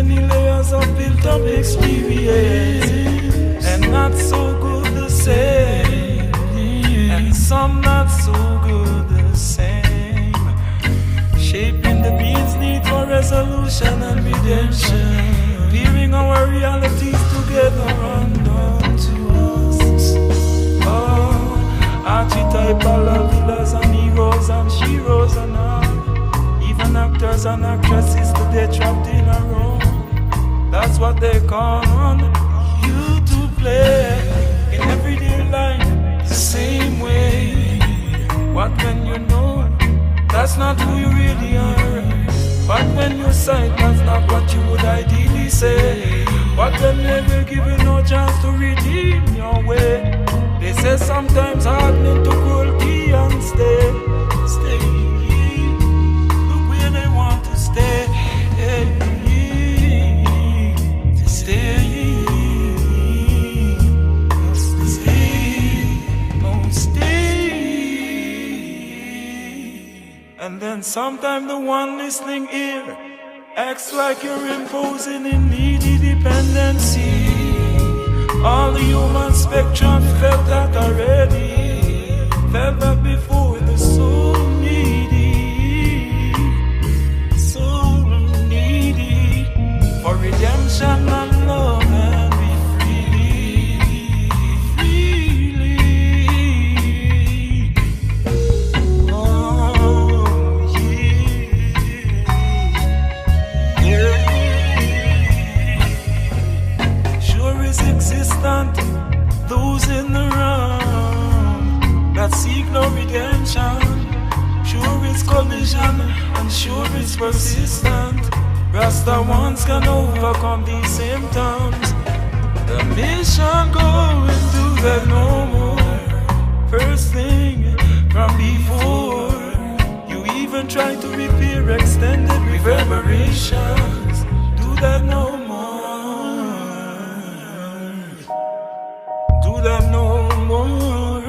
many layers of built up experience, and not so good the same, and some not so good the same. Shaping the beings need for resolution and redemption, peering our realities together unknown to us. Oh, archetypal villains and heroes and sheroes and all, even actors and actresses today trapped in a room. That's what they call on you to play in everyday life the same way. What when you know that's not who you really are? But when you sight, that's not what you would ideally say. But when they will give you no chance to redeem your way. They say sometimes hardening to cruelty and stay. Look where they want to stay. And then sometime the one listening ear acts like you're imposing in needy dependency. All the human spectrum felt that already, felt that before. The soul needy for redemption and love and be freely. Oh yeah. Sure is existent those in the wrong that seek no redemption. Sure is collision and sure is persistent. Rasta ones can overcome these symptoms. The mission going to that no more. First thing from before you even try to repair extended reverberations. Do that no more. Do that no more.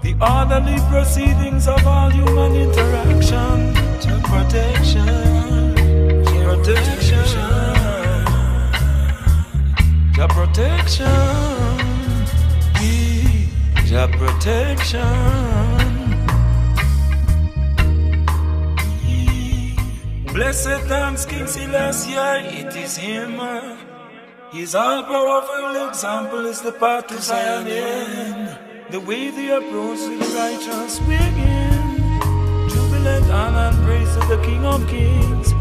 The orderly proceedings of all human interaction to protection. Your protection, your protection. Blessed thanks King Selassie, it is him. His all-powerful example is the path to Zion. The way they approach the righteous begin. Jubilant honor and praise to the King of Kings.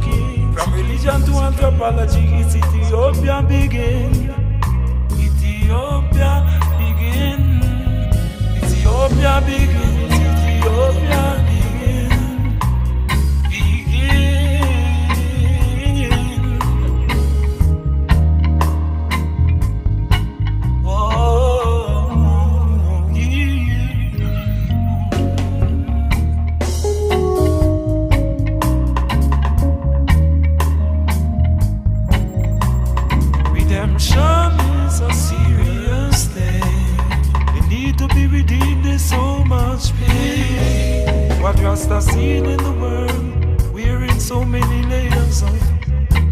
From religion to anthropology, it's Ethiopia begin. Ethiopia begin. Ethiopia begin. Ethiopia begin. Redemption is a serious thing. The need to be redeemed is so much pain. What Rasta seen in the world, we're in so many layers of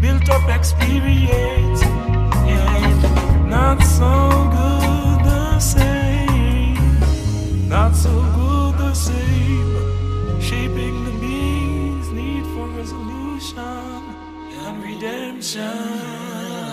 built up experience. And not so good the same. Not so good the same. Shaping the beings need for resolution and redemption.